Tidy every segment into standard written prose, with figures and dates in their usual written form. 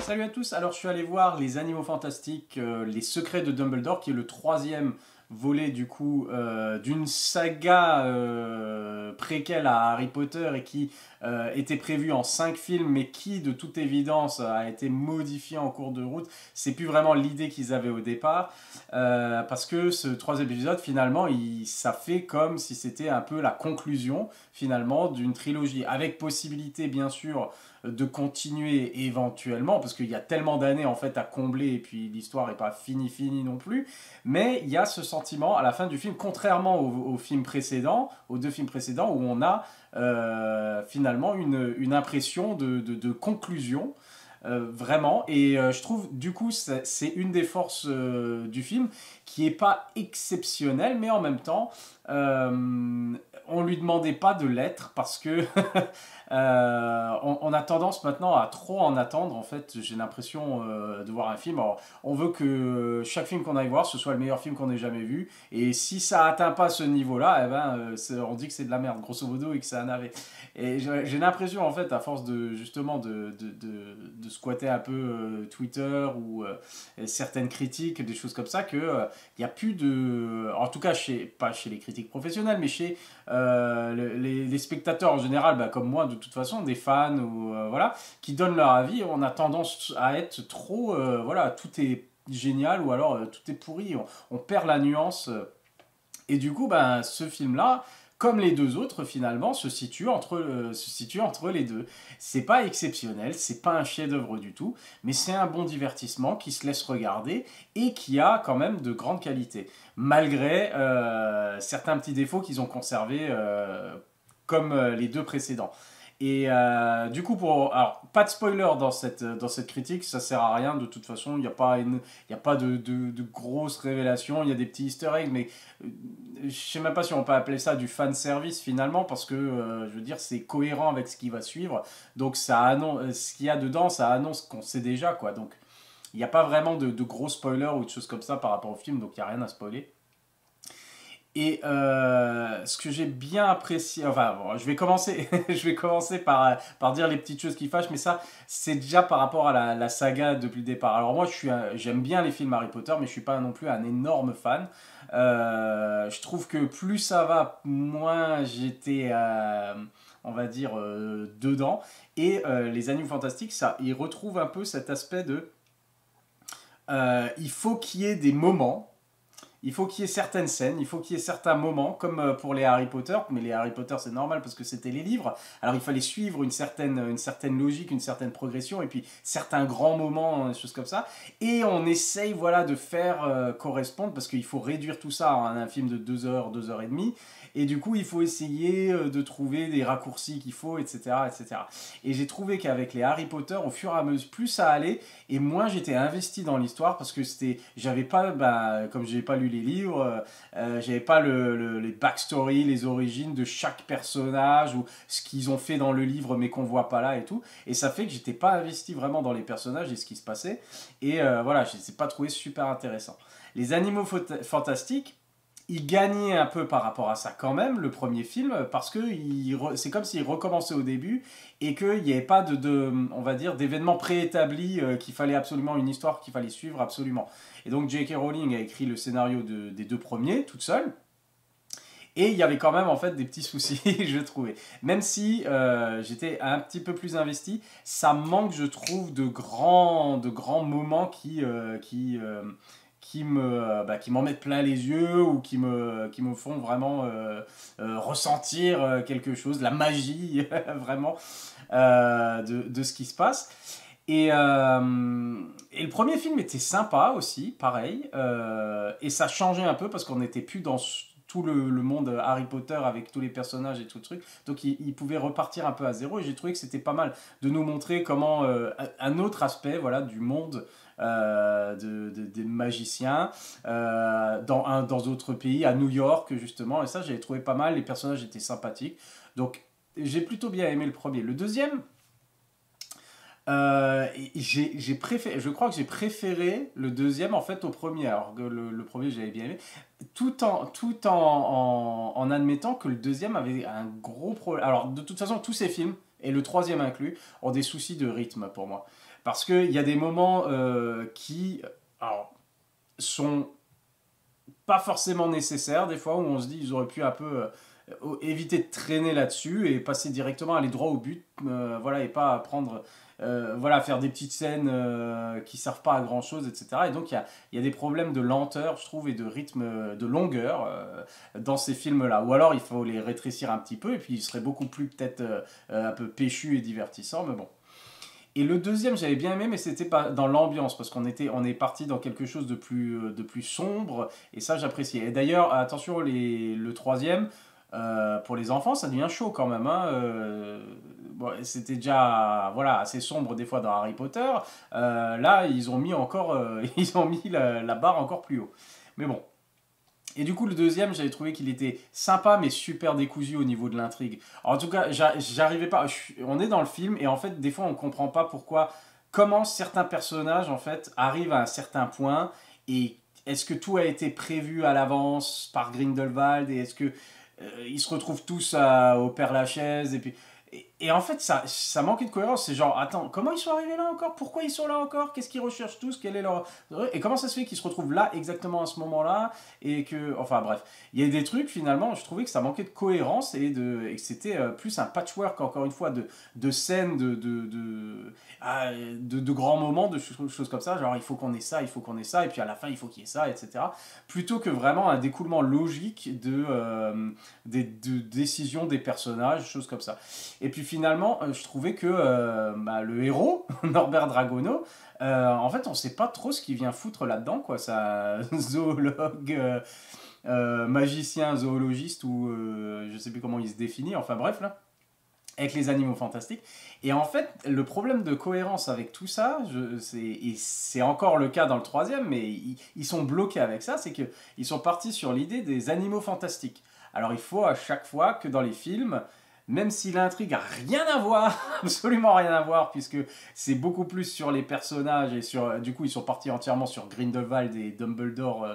Salut à tous, alors je suis allé voir Les Animaux Fantastiques, Les Secrets de Dumbledore, qui est le troisième volet du coup d'une saga préquelle à Harry Potter et qui était prévue en 5 films mais qui de toute évidence a été modifié en cours de route. C'est plus vraiment l'idée qu'ils avaient au départ parce que ce troisième épisode finalement ça fait comme si c'était un peu la conclusion finalement d'une trilogie avec possibilité bien sûr de continuer éventuellement parce qu'il y a tellement d'années en fait à combler et puis l'histoire est pas finie non plus, mais il y a ce sentiment à la fin du film, contrairement au film précédent, aux deux films précédents, où on a finalement une impression de conclusion. Vraiment, et je trouve du coup c'est une des forces du film qui est pas exceptionnelle, mais en même temps on lui demandait pas de l'être parce que on a tendance maintenant à trop en attendre. En fait, j'ai l'impression de voir un film. Alors, on veut que chaque film qu'on aille voir, ce soit le meilleur film qu'on ait jamais vu. Et si ça atteint pas ce niveau-là, eh ben, on dit que c'est de la merde, grosso modo, et que c'est un navet. Et j'ai l'impression, en fait, à force de justement de squatter un peu Twitter ou certaines critiques, des choses comme ça, que il y a plus de, en tout cas pas chez les critiques professionnels, mais chez les spectateurs en général, bah, comme moi de toute façon, des fans ou voilà, qui donnent leur avis. On a tendance à être trop, voilà, tout est génial ou alors tout est pourri. On perd la nuance. Et du coup, ben, ce film-là, comme les deux autres, finalement, se situe entre les deux. C'est pas exceptionnel, c'est pas un chef-d'œuvre du tout, mais c'est un bon divertissement qui se laisse regarder et qui a quand même de grandes qualités, malgré certains petits défauts qu'ils ont conservés comme les deux précédents. Et du coup, alors, pas de spoiler dans cette critique, ça sert à rien de toute façon, il n'y a pas, y a pas de grosses révélations, il y a des petits easter eggs, mais je sais même pas si on peut appeler ça du fan service finalement, parce que je veux dire, c'est cohérent avec ce qui va suivre, donc ça annonce, ce qu'il y a dedans, ça annonce qu'on sait déjà, quoi. Donc il n'y a pas vraiment de gros spoilers ou de choses comme ça par rapport au film, donc il n'y a rien à spoiler. Et ce que j'ai bien apprécié, enfin bon, je vais commencer par dire les petites choses qui fâchent, mais ça c'est déjà par rapport à la saga depuis le départ. Alors moi j'aime bien les films Harry Potter, mais je suis pas non plus un énorme fan. Je trouve que plus ça va, moins j'étais, on va dire, dedans. Et les Animaux Fantastiques, ça, ils retrouvent un peu cet aspect de, il faut qu'il y ait des moments, il faut qu'il y ait certaines scènes, il faut qu'il y ait certains moments, comme pour les Harry Potter, mais les Harry Potter c'est normal parce que c'était les livres, alors il fallait suivre une certaine logique, une certaine progression, et puis certains grands moments, des choses comme ça, et on essaye voilà, de faire correspondre, parce qu'il faut réduire tout ça à un film de 2 heures et demie, et du coup il faut essayer de trouver des raccourcis qu'il faut, etc. etc. Et j'ai trouvé qu'avec les Harry Potter, au fur et à mesure, plus ça allait, et moins j'étais investi dans l'histoire, parce que j'avais pas, bah, comme j'ai pas lu les livres, j'avais pas les backstory, les origines de chaque personnage ou ce qu'ils ont fait dans le livre mais qu'on voit pas là et tout. Et ça fait que j'étais pas investi vraiment dans les personnages et ce qui se passait. Et voilà, je les ai pas trouvé super intéressants. Les Animaux Fantastiques, il gagnait un peu par rapport à ça quand même, le premier film, parce que c'est comme s'il recommençait au début et qu'il n'y avait pas on va dire, d'événements préétablis, qu'il fallait absolument une histoire qu'il fallait suivre absolument. Et donc J.K. Rowling a écrit le scénario des deux premiers, toute seule. Et il y avait quand même en fait des petits soucis, je trouvais. Même si j'étais un petit peu plus investi, ça manque, je trouve, de grands moments qui m'en mettent plein les yeux ou qui me font vraiment ressentir quelque chose, la magie vraiment de ce qui se passe. Et le premier film était sympa aussi, pareil, et ça changeait un peu parce qu'on n'était plus dans tout le monde Harry Potter avec tous les personnages et tout le truc, donc il pouvait repartir un peu à zéro, et j'ai trouvé que c'était pas mal de nous montrer comment un autre aspect voilà, du monde des magiciens dans d'autres pays, à New York justement, et ça j'avais trouvé pas mal, les personnages étaient sympathiques, donc j'ai plutôt bien aimé le premier. Le deuxième, je crois que j'ai préféré le deuxième en fait au premier, alors que le premier j'avais bien aimé, en admettant que le deuxième avait un gros problème. Alors de toute façon tous ces films, et le troisième inclus, ont des soucis de rythme pour moi. Parce qu'il y a des moments qui alors, sont pas forcément nécessaires, des fois où on se dit ils auraient pu un peu éviter de traîner là-dessus et passer directement, aller droit au but, voilà, et pas prendre, voilà, faire des petites scènes qui servent pas à grand chose, etc. Et donc il y a des problèmes de lenteur, je trouve, et de rythme, de longueur dans ces films-là. Ou alors il faut les rétrécir un petit peu et puis ils seraient beaucoup plus peut-être un peu péchus et divertissants, mais bon. Et le deuxième, j'avais bien aimé, mais c'était pas dans l'ambiance, parce on est parti dans quelque chose de plus sombre, et ça j'appréciais. Et d'ailleurs, attention, le troisième, pour les enfants, ça devient chaud quand même. Hein, bon, c'était déjà voilà, assez sombre des fois dans Harry Potter. Là, ils ont mis encore, ils ont mis la barre encore plus haut. Mais bon, et du coup, le deuxième, j'avais trouvé qu'il était sympa, mais super décousu au niveau de l'intrigue. En tout cas, j'arrivais pas. On est dans le film, et en fait, des fois, on comprend pas pourquoi, comment certains personnages, en fait, arrivent à un certain point, et est-ce que tout a été prévu à l'avance par Grindelwald, et est-ce que ils se retrouvent tous au Père Lachaise, et puis. Et en fait, ça manquait de cohérence. C'est genre, attends, comment ils sont arrivés là encore? Pourquoi ils sont là encore? Qu'est-ce qu'ils recherchent tous? Quel est leur... Et comment ça se fait qu'ils se retrouvent là exactement à ce moment-là? Et que... Enfin bref, il y a des trucs finalement, je trouvais que ça manquait de cohérence et que c'était plus un patchwork, encore une fois, de scènes, de grands moments, de choses comme ça. Genre, il faut qu'on ait ça, il faut qu'on ait ça, et puis à la fin, il faut qu'il y ait ça, etc. Plutôt que vraiment un découlement logique de décisions des personnages, choses comme ça. Et puis finalement, je trouvais que le héros, Norbert Dragono, en fait, on sait pas trop ce qu'il vient foutre là-dedans, quoi. Ça, zoologue, magicien, zoologiste, ou je sais plus comment il se définit, enfin bref, là, avec les animaux fantastiques. Et en fait, le problème de cohérence avec tout ça, et c'est encore le cas dans le troisième, mais ils sont bloqués avec ça, c'est qu'ils sont partis sur l'idée des animaux fantastiques. Alors il faut à chaque fois que dans les films, même si l'intrigue a rien à voir, absolument rien à voir, puisque c'est beaucoup plus sur les personnages et sur, du coup, ils sont partis entièrement sur Grindelwald et Dumbledore.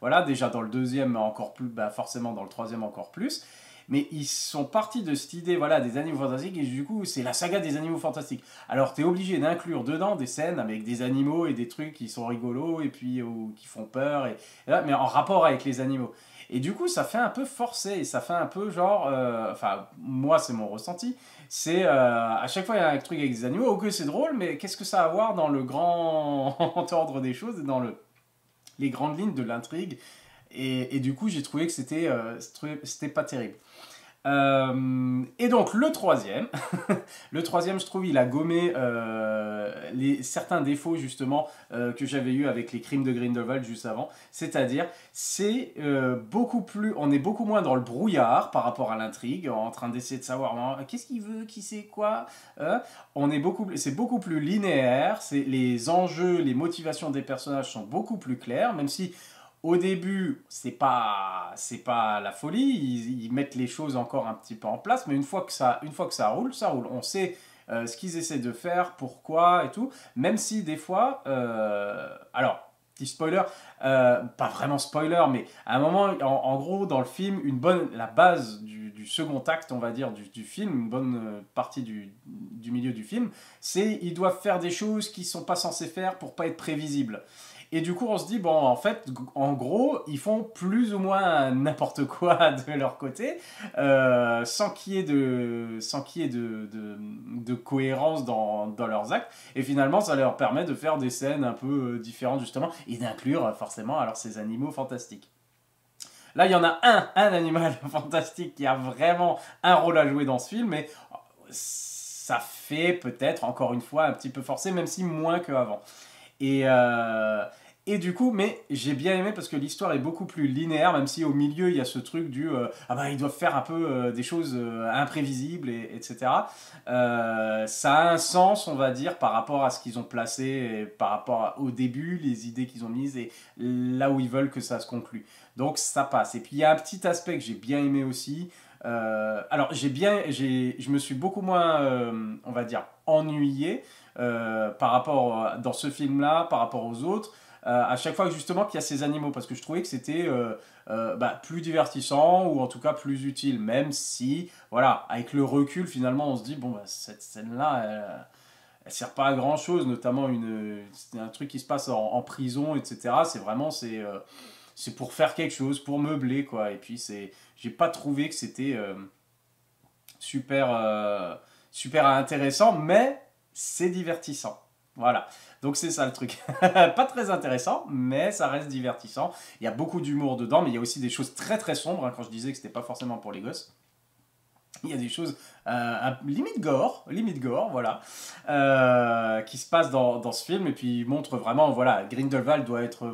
Voilà, déjà dans le deuxième encore plus, bah forcément dans le troisième encore plus. Mais ils sont partis de cette idée, voilà, des animaux fantastiques, et du coup, c'est la saga des animaux fantastiques. Alors, t'es obligé d'inclure dedans des scènes avec des animaux et des trucs qui sont rigolos et puis qui font peur, mais en rapport avec les animaux. Et du coup, ça fait un peu forcé, et ça fait un peu genre, enfin, moi, c'est mon ressenti, c'est à chaque fois, il y a un truc avec des animaux, ok, c'est drôle, mais qu'est-ce que ça a à voir dans le grand ordre des choses, et dans les grandes lignes de l'intrigue. Et du coup, j'ai trouvé que c'était pas terrible. Et donc le troisième, le troisième, je trouve, il a gommé certains défauts justement que j'avais eu avec les crimes de Grindelwald juste avant. C'est-à-dire, c'est beaucoup plus, on est beaucoup moins dans le brouillard par rapport à l'intrigue, en train d'essayer de savoir qu'est-ce qu'il veut, qui sait quoi. C'est beaucoup plus linéaire. C'est les enjeux, les motivations des personnages sont beaucoup plus clairs, même si au début, c'est pas la folie. Ils mettent les choses encore un petit peu en place, mais une fois que ça roule, ça roule. On sait ce qu'ils essaient de faire, pourquoi et tout. Même si des fois, alors petit spoiler, pas vraiment spoiler, mais à un moment, en gros, dans le film, la base du second acte, on va dire, du film, une bonne partie du milieu du film, c'est ils doivent faire des choses qu'ils sont pas censés faire pour pas être prévisibles. Et du coup, on se dit, bon, en fait, en gros, ils font plus ou moins n'importe quoi de leur côté, sans qu'il y ait de cohérence dans leurs actes. Et finalement, ça leur permet de faire des scènes un peu différentes, justement, et d'inclure forcément alors ces animaux fantastiques. Là, il y en a un animal fantastique qui a vraiment un rôle à jouer dans ce film, mais ça fait peut-être, encore une fois, un petit peu forcé, même si moins qu'avant. Et, et du coup, mais j'ai bien aimé parce que l'histoire est beaucoup plus linéaire, même si au milieu il y a ce truc ah bah ils doivent faire un peu des choses imprévisibles, etc. Ça a un sens, on va dire, par rapport à ce qu'ils ont placé, et par rapport au début, les idées qu'ils ont mises et là où ils veulent que ça se conclue. Donc ça passe. Et puis il y a un petit aspect que j'ai bien aimé aussi. Alors je me suis beaucoup moins, on va dire, ennuyé par rapport dans ce film-là, par rapport aux autres, à chaque fois justement qu'il y a ces animaux, parce que je trouvais que c'était plus divertissant ou en tout cas plus utile, même si, voilà, avec le recul finalement on se dit, bon, bah, cette scène-là, elle sert pas à grand chose, notamment c'est un truc qui se passe en prison, etc. C'est vraiment, c'est pour faire quelque chose, pour meubler, quoi. Et puis, j'ai pas trouvé que c'était super, super intéressant, mais c'est divertissant. Voilà. Donc c'est ça le truc. Pas très intéressant, mais ça reste divertissant. Il y a beaucoup d'humour dedans, mais il y a aussi des choses très très sombres, hein, quand je disais que c'était pas forcément pour les gosses. Il y a des choses limite gore, voilà, qui se passent dans ce film et puis il montre vraiment, voilà, Grindelwald doit être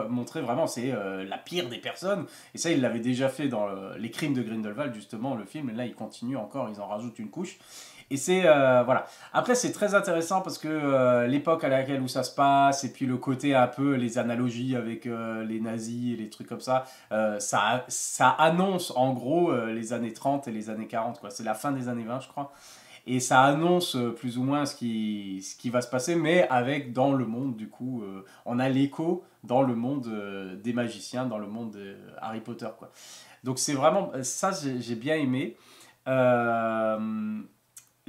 montré vraiment, c'est la pire des personnes. Et ça, il l'avait déjà fait dans Les Crimes de Grindelwald, justement, le film. Et là, il continue encore, ils en rajoutent une couche. Et c'est voilà. Après, c'est très intéressant parce que l'époque à laquelle où ça se passe, et puis le côté un peu les analogies avec les nazis et les trucs comme ça annonce en gros les années 30 et les années 40, quoi. C'est la fin des années 20, je crois. Et ça annonce plus ou moins ce qui va se passer, mais avec dans le monde, du coup, on a l'écho dans le monde des magiciens, dans le monde de Harry Potter, quoi. Donc c'est vraiment ça, j'ai bien aimé. Euh,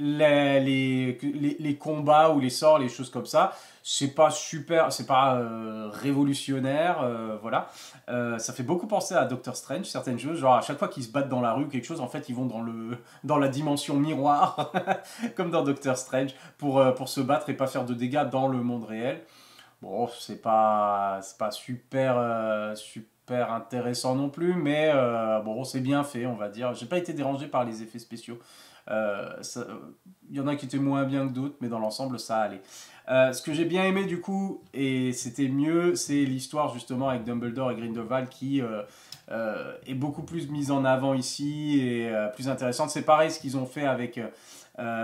les combats ou les sorts, les choses comme ça, c'est pas super, c'est pas révolutionnaire, voilà. Ça fait beaucoup penser à Doctor Strange, certaines choses, genre à chaque fois qu'ils se battent dans la rue, quelque chose, en fait, ils vont dans la dimension miroir, comme dans Doctor Strange, pour se battre et pas faire de dégâts dans le monde réel. Bon, c'est pas super, super intéressant non plus, mais bon, c'est bien fait, on va dire. J'ai pas été dérangé par les effets spéciaux. Il y en a qui étaient moins bien que d'autres, mais dans l'ensemble, ça allait. Ce que j'ai bien aimé du coup, et c'était mieux, c'est l'histoire justement avec Dumbledore et Grindelwald qui est beaucoup plus mise en avant ici et plus intéressante. C'est pareil ce qu'ils ont fait avec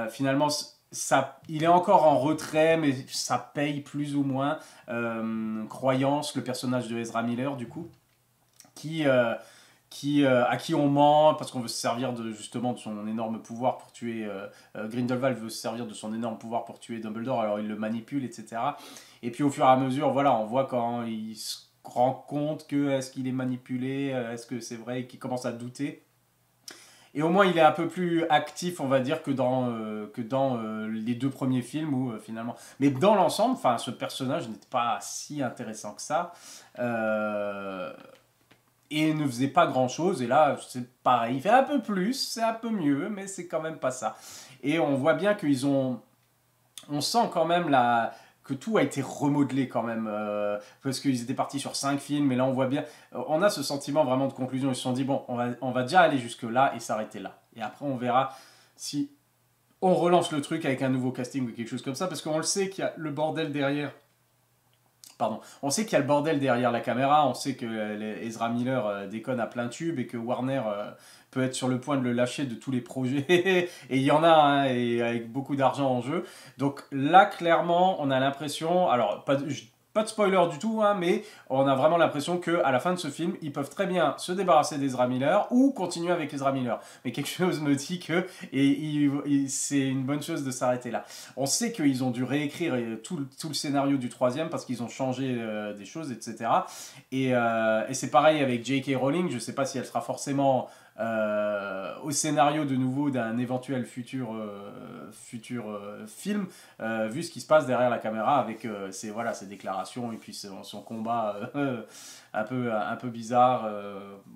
finalement. Ça, il est encore en retrait, mais ça paye plus ou moins. Croyance, le personnage de Ezra Miller, du coup, qui, à qui on ment parce qu'on veut se servir justement de son énorme pouvoir pour tuer. Grindelwald veut se servir de son énorme pouvoir pour tuer Dumbledore, alors il le manipule, etc. Et puis au fur et à mesure, voilà, on voit quand il se rend compte que est-ce qu'il est manipulé, est-ce que c'est vrai, qu'il commence à douter. Et au moins, il est un peu plus actif, on va dire, que dans les deux premiers films où finalement. Mais dans l'ensemble, enfin, ce personnage n'était pas si intéressant que ça. Euh, et ne faisait pas grand chose. Et là, c'est pareil. Il fait un peu plus, c'est un peu mieux, mais c'est quand même pas ça. Et on voit bien qu'ils ont. On sent quand même que tout a été remodelé quand même. Parce qu'ils étaient partis sur 5 films, mais là on voit bien. On a ce sentiment vraiment de conclusion. Ils se sont dit, bon, on va déjà aller jusque-là et s'arrêter là. Et après, on verra si on relance le truc avec un nouveau casting ou quelque chose comme ça. Parce qu'on le sait qu'il y a le bordel derrière. Pardon. On sait qu'il y a le bordel derrière la caméra, on sait que Ezra Miller déconne à plein tube et que Warner peut être sur le point de le lâcher de tous les projets. Et il y en a, hein, et avec beaucoup d'argent en jeu. Donc là, clairement, on a l'impression, alors pas de spoiler du tout, hein, mais on a vraiment l'impression qu'à la fin de ce film, ils peuvent très bien se débarrasser d'Ezra Miller ou continuer avec Ezra Miller. Mais quelque chose me dit que c'est une bonne chose de s'arrêter là. On sait qu'ils ont dû réécrire tout le scénario du troisième parce qu'ils ont changé des choses, etc. Et c'est pareil avec J.K. Rowling. Je ne sais pas si elle sera forcément au scénario de nouveau d'un éventuel futur film, vu ce qui se passe derrière la caméra avec ses déclarations et puis son combat un peu bizarre,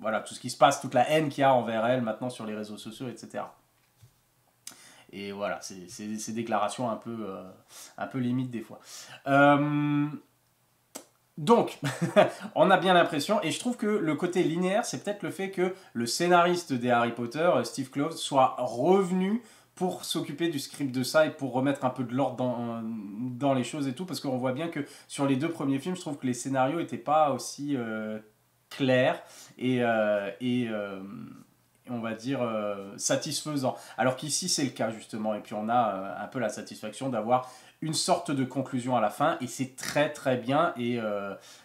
voilà, tout ce qui se passe, toute la haine qu'il y a envers elle maintenant sur les réseaux sociaux, etc. Et voilà, ces déclarations un peu limite des fois. Donc, on a bien l'impression, et je trouve que le côté linéaire, c'est peut-être le fait que le scénariste des Harry Potter, Steve Kloves, soit revenu pour s'occuper du script de ça et pour remettre un peu de l'ordre dans les choses et tout, parce qu'on voit bien que sur les deux premiers films, je trouve que les scénarios n'étaient pas aussi clairs et on va dire satisfaisant. Alors qu'ici c'est le cas justement, et puis on a un peu la satisfaction d'avoir une sorte de conclusion à la fin, et c'est très très bien, et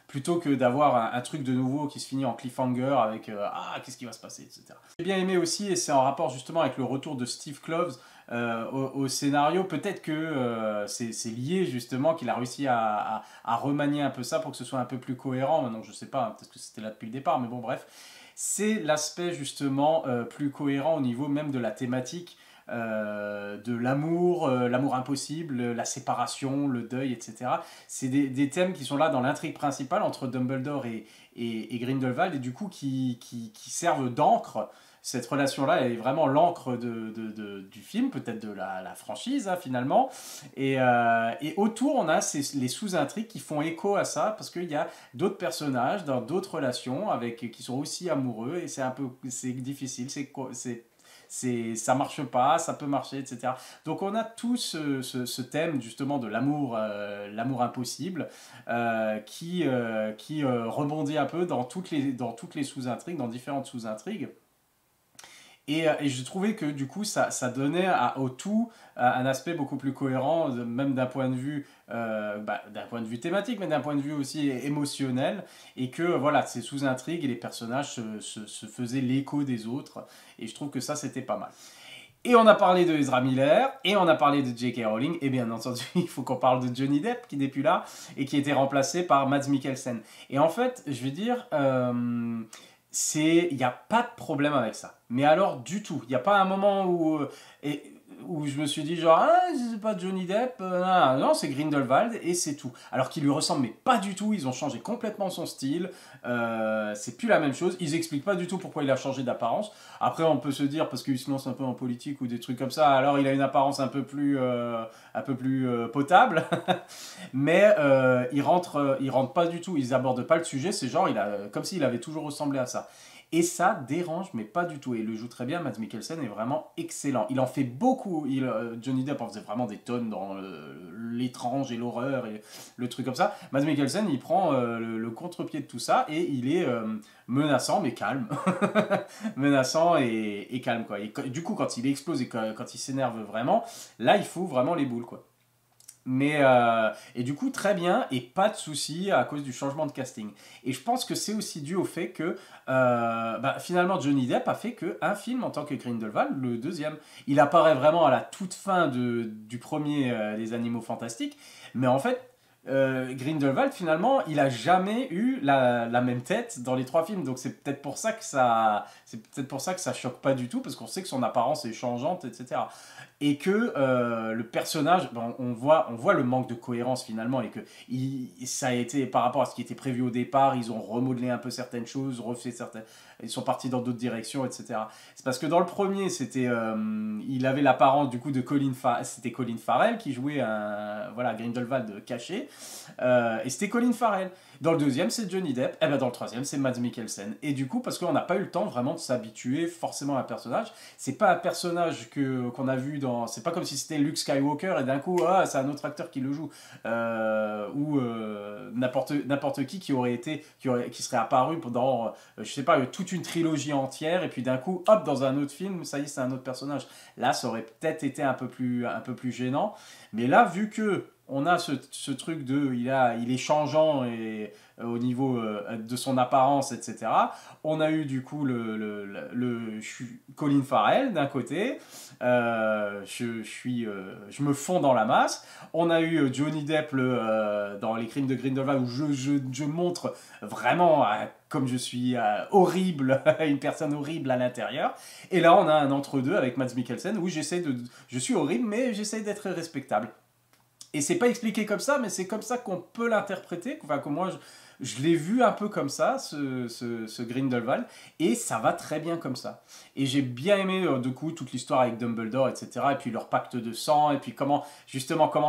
plutôt que d'avoir un truc de nouveau qui se finit en cliffhanger avec ah qu'est-ce qui va se passer, etc. J'ai bien aimé aussi, et c'est en rapport justement avec le retour de Steve Kloves au scénario, peut-être que c'est lié justement qu'il a réussi à remanier un peu ça pour que ce soit un peu plus cohérent. Maintenant je sais pas, hein, peut-être que c'était là depuis le départ, mais bon bref, c'est l'aspect justement plus cohérent au niveau même de la thématique. de l'amour, l'amour impossible, la séparation, le deuil, etc. C'est des thèmes qui sont là dans l'intrigue principale entre Dumbledore et Grindelwald, et du coup qui servent d'encre. Cette relation-là est vraiment l'encre du film, peut-être de la franchise, hein, finalement. Et autour, on a les sous-intrigues qui font écho à ça, parce qu'il y a d'autres personnages dans d'autres relations qui sont aussi amoureux, et c'est difficile, ça marche pas, ça peut marcher, etc. Donc on a tout ce thème justement de l'amour, l'amour impossible, qui rebondit un peu dans toutes les sous-intrigues, dans différentes sous-intrigues. Et je trouvais que du coup, ça donnait au tout un aspect beaucoup plus cohérent, même d'un point de vue thématique, mais d'un point de vue aussi émotionnel. Et que voilà, ces sous-intrigues et les personnages se faisaient l'écho des autres. Et je trouve que ça, c'était pas mal. Et on a parlé de Ezra Miller, et on a parlé de J.K. Rowling, et bien entendu, il faut qu'on parle de Johnny Depp, qui n'est plus là, et qui a été remplacé par Mads Mikkelsen. Et en fait, je vais dire, il n'y a pas de problème avec ça. Mais alors, du tout. Il n'y a pas un moment où je me suis dit genre, ah, c'est pas Johnny Depp, non, c'est Grindelwald, et c'est tout. Alors qu'il lui ressemble, mais pas du tout. Ils ont changé complètement son style. C'est plus la même chose. Ils expliquent pas du tout pourquoi il a changé d'apparence. Après, on peut se dire, parce qu'il se lance un peu en politique ou des trucs comme ça, alors il a une apparence un peu plus potable. Mais il rentre pas du tout. Ils abordent pas le sujet. C'est genre, comme s'il avait toujours ressemblé à ça. Et ça dérange, mais pas du tout. Et il le joue très bien. Mads Mikkelsen est vraiment excellent. Il en fait beaucoup. Johnny Depp en faisait vraiment des tonnes dans l'étrange et l'horreur et le truc comme ça. Mads Mikkelsen, il prend le contre-pied de tout ça et il est menaçant, mais calme. Menaçant et calme, quoi. Et du coup, quand il explose et quand il s'énerve vraiment, là, il fout vraiment les boules, quoi. Et du coup, très bien, et pas de souci à cause du changement de casting. Et je pense que c'est aussi dû au fait que finalement Johnny Depp a fait qu'un film en tant que Grindelwald, le deuxième. Il apparaît vraiment à la toute fin du premier des Animaux Fantastiques, mais en fait, Grindelwald, finalement, il a jamais eu la même tête dans les trois films. Donc c'est peut-être pour ça que ça choque pas du tout, parce qu'on sait que son apparence est changeante, etc. Et que le personnage, on voit le manque de cohérence finalement, et que ça a été par rapport à ce qui était prévu au départ, ils ont remodelé un peu certaines choses, ils sont partis dans d'autres directions, etc. C'est parce que dans le premier, il avait l'apparence du coup de c'était Colin Farrell qui jouait Grindelwald caché, et c'était Colin Farrell. Dans le deuxième, c'est Johnny Depp. Et ben dans le troisième, c'est Mads Mikkelsen. Et du coup, parce qu'on n'a pas eu le temps vraiment de s'habituer forcément à un personnage, c'est pas un personnage qu'on a vu dans. C'est pas comme si c'était Luke Skywalker et d'un coup, c'est un autre acteur qui le joue. Ou n'importe qui qui serait apparu pendant, je sais pas, toute une trilogie entière, et puis d'un coup, hop, dans un autre film, ça y est, c'est un autre personnage. Là, ça aurait peut-être été un peu plus gênant. Mais là, vu que on a ce truc il est changeant et au niveau de son apparence, etc. On a eu du coup Colin Farrell d'un côté, je me fonds dans la masse. On a eu Johnny Depp dans Les Crimes de Grindelwald, où je montre vraiment comme je suis horrible, une personne horrible à l'intérieur. Et là, on a un entre-deux avec Mads Mikkelsen où je suis horrible, mais j'essaie d'être respectable. Et c'est pas expliqué comme ça, mais c'est comme ça qu'on peut l'interpréter. Enfin, que moi, je l'ai vu un peu comme ça, ce Grindelwald, et ça va très bien comme ça. Et j'ai bien aimé, du coup, toute l'histoire avec Dumbledore, etc. Et puis leur pacte de sang, et puis comment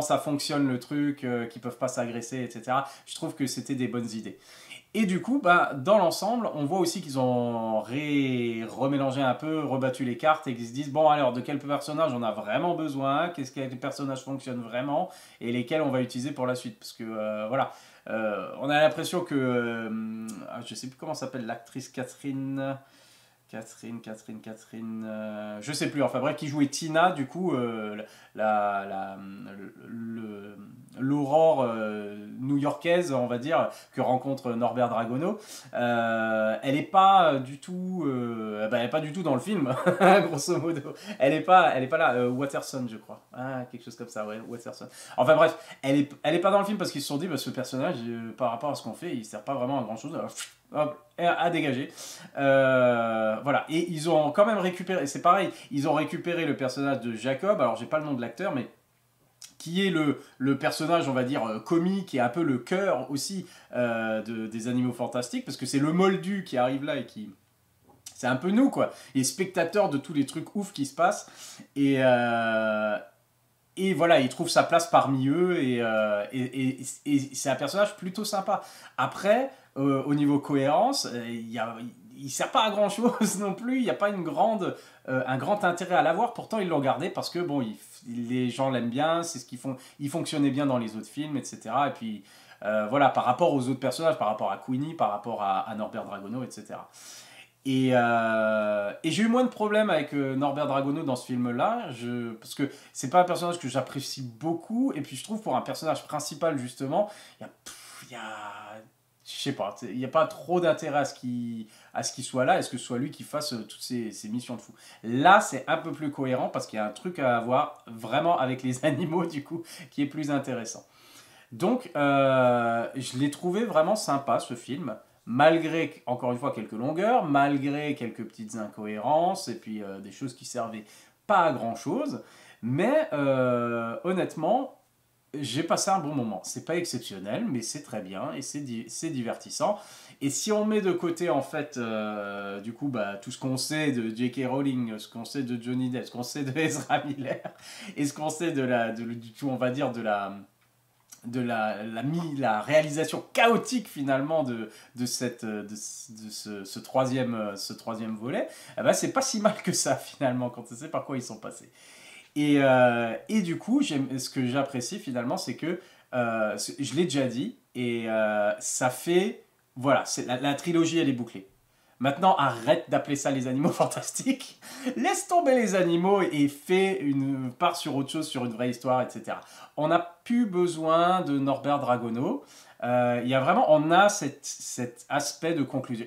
ça fonctionne le truc, qu'ils peuvent pas s'agresser, etc. Je trouve que c'était des bonnes idées. Et du coup, dans l'ensemble, on voit aussi qu'ils ont remélangé un peu, rebattu les cartes, et qu'ils se disent, bon alors, de quel personnage on a vraiment besoin, quels personnages fonctionnent vraiment, et lesquels on va utiliser pour la suite. Parce que, voilà, on a l'impression que, je sais plus comment s'appelle l'actrice Catherine, je sais plus, enfin bref, qui jouait Tina, du coup, l'aurore new-yorkaise, on va dire, que rencontre Norbert Dragono, elle est pas du tout, elle est pas du tout dans le film, grosso modo. Elle est pas là, Watterson, je crois, quelque chose comme ça, ouais, Watterson. Enfin bref, elle est pas dans le film parce qu'ils se sont dit, ce personnage, par rapport à ce qu'on fait, il sert pas vraiment à grand chose. Alors, hop, à dégager. Voilà, et ils ont quand même récupéré, c'est pareil, ils ont récupéré le personnage de Jacob, alors j'ai pas le nom de l'acteur, mais qui est le personnage, on va dire, comique et un peu le cœur aussi des Animaux Fantastiques, parce que c'est le moldu qui arrive là et qui... C'est un peu nous, quoi, les spectateurs de tous les trucs ouf qui se passent. Et voilà, il trouve sa place parmi eux et c'est un personnage plutôt sympa. Après, au niveau cohérence, il sert pas à grand chose non plus. Il n'y a pas un grand intérêt à l'avoir. Pourtant, ils l'ont gardé parce que bon, les gens l'aiment bien. C'est ce qu'ils font. Il fonctionnait bien dans les autres films, etc. Et puis voilà, par rapport aux autres personnages, par rapport à Queenie, par rapport à Norbert Dragono, etc. Et j'ai eu moins de problèmes avec Norbert Dragono dans ce film-là, parce que c'est pas un personnage que j'apprécie beaucoup, et puis je trouve pour un personnage principal, justement, il y a je sais pas, il n'y a pas trop d'intérêt à ce qu'il soit là, et ce que ce soit lui qui fasse toutes ces missions de fou. Là, c'est un peu plus cohérent, parce qu'il y a un truc à avoir vraiment avec les animaux, du coup, qui est plus intéressant. Donc, je l'ai trouvé vraiment sympa, ce film, malgré, encore une fois, quelques longueurs, malgré quelques petites incohérences, et puis des choses qui servaient pas à grand-chose. Mais honnêtement, j'ai passé un bon moment. C'est pas exceptionnel, mais c'est très bien, et c'est divertissant. Et si on met de côté, en fait, du coup, bah, tout ce qu'on sait de J.K. Rowling, ce qu'on sait de Johnny Depp, ce qu'on sait de Ezra Miller, et ce qu'on sait du tout, on va dire, la réalisation chaotique finalement ce troisième volet, eh ben, c'est pas si mal que ça finalement quand on sait par quoi ils sont passés. Et du coup, ce que j'apprécie finalement, c'est que, je l'ai déjà dit, et ça fait, voilà, la trilogie elle est bouclée. Maintenant, arrête d'appeler ça les animaux fantastiques. Laisse tomber les animaux et fais une part sur autre chose, sur une vraie histoire, etc. On n'a plus besoin de Norbert Dragono. Il y a vraiment, on a cet aspect de conclusion.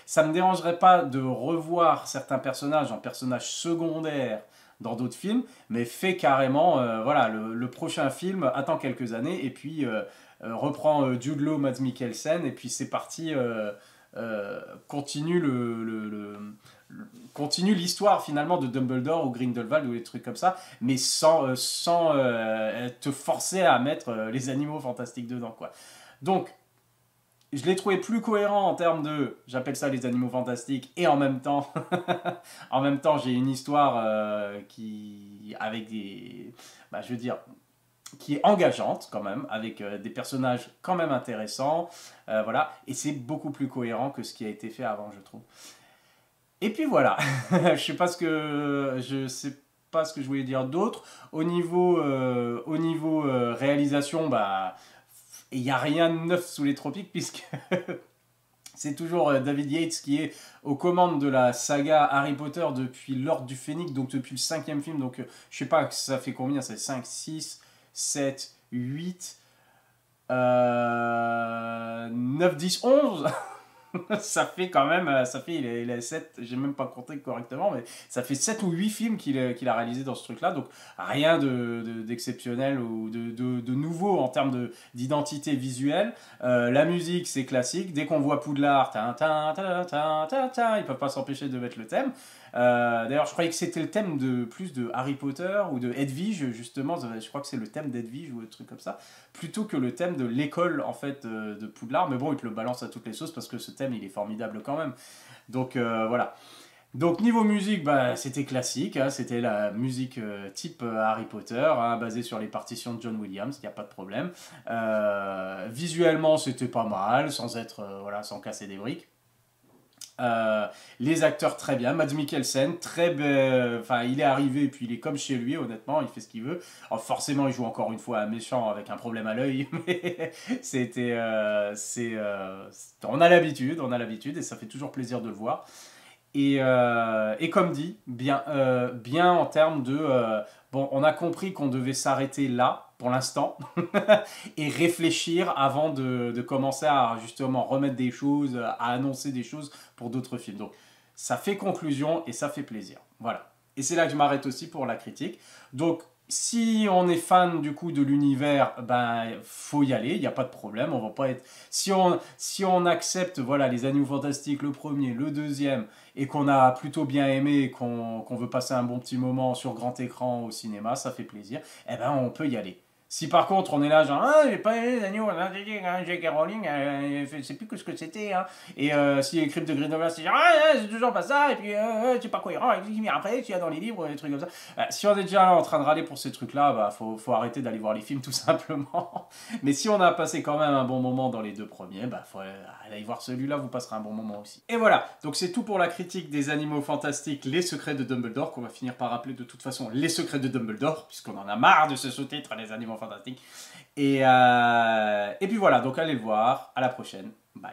Ça ne me dérangerait pas de revoir certains personnages en personnages secondaires dans d'autres films, mais fais carrément, voilà, le prochain film attend quelques années et puis reprend Jude Law, Mads Mikkelsen et puis c'est parti. Continue continue l'histoire finalement de Dumbledore ou Grindelwald ou des trucs comme ça, mais sans te forcer à mettre les animaux fantastiques dedans, quoi. Donc, je l'ai trouvé plus cohérent en termes de, j'appelle ça les animaux fantastiques, et en même temps, en même temps, j'ai une histoire avec des, bah, je veux dire, qui est engageante quand même, avec des personnages quand même intéressants, voilà, et c'est beaucoup plus cohérent que ce qui a été fait avant, je trouve. Et puis voilà, je sais pas ce que je voulais dire d'autre. Au niveau réalisation, bah, il n'y a rien de neuf sous les tropiques, puisque c'est toujours David Yates qui est aux commandes de la saga Harry Potter depuis l'Ordre du Phénix, donc depuis le cinquième film, donc je sais pas, ça fait combien, ça fait 5, 6, 7, 8, 9, 10, 11. Ça fait, il a 7, j'ai même pas compté correctement, mais ça fait 7 ou 8 films qu'il a réalisé dans ce truc-là, donc rien d'exceptionnel ou de nouveau en termes d'identité visuelle. La musique, c'est classique, dès qu'on voit Poudlard, ils peuvent pas s'empêcher de mettre le thème. D'ailleurs, je croyais que c'était le thème plus de Harry Potter ou de Edwige, justement. Je crois que c'est le thème d'Edwige ou un truc comme ça, plutôt que le thème de l'école en fait de Poudlard. Mais bon, il te le balance à toutes les sauces parce que ce thème il est formidable quand même. Donc voilà. Donc niveau musique, bah, c'était classique, hein, c'était la musique type Harry Potter, hein, basée sur les partitions de John Williams, il n'y a pas de problème. Visuellement, c'était pas mal, sans être voilà, sans casser des briques. Les acteurs très bien, Mads Mikkelsen enfin il est arrivé et puis il est comme chez lui, honnêtement il fait ce qu'il veut. Alors, forcément il joue encore une fois un méchant avec un problème à l'œil, mais on a l'habitude et ça fait toujours plaisir de le voir. Et comme dit, bien en termes de... bon, on a compris qu'on devait s'arrêter là, pour l'instant, et réfléchir avant de commencer à justement remettre des choses, à annoncer des choses pour d'autres films. Donc, ça fait conclusion et ça fait plaisir. Voilà. Et c'est là que je m'arrête aussi pour la critique. Donc, Si on est fan du coup de l'univers, ben faut y aller, il n'y a pas de problème, on va pas être... Si on accepte voilà, les Animaux Fantastiques, le premier, le deuxième, et qu'on a plutôt bien aimé, et qu'on veut passer un bon petit moment sur grand écran au cinéma, ça fait plaisir, eh ben on peut y aller. Si par contre on est là genre ah j'ai pas aimé les Animaux Fantastiques, hein, J.K. Rowling, c'est plus que ce que c'était, hein. Et si Crypt de Grindelwald c'est genre ah c'est toujours pas ça, et puis c'est pas cohérent avec ce qu'il y a après, tu y a dans les livres, des trucs comme ça. Si on est déjà en train de râler pour ces trucs-là, bah, faut arrêter d'aller voir les films tout simplement. Mais si on a passé quand même un bon moment dans les deux premiers, bah, faut aller voir celui-là, vous passerez un bon moment aussi. Et voilà, donc c'est tout pour la critique des Animaux Fantastiques, les secrets de Dumbledore, qu'on va finir par appeler de toute façon les secrets de Dumbledore, puisqu'on en a marre de ce sous-titre, les Animaux Fantastiques. Et puis voilà, donc allez le voir, à la prochaine, bye.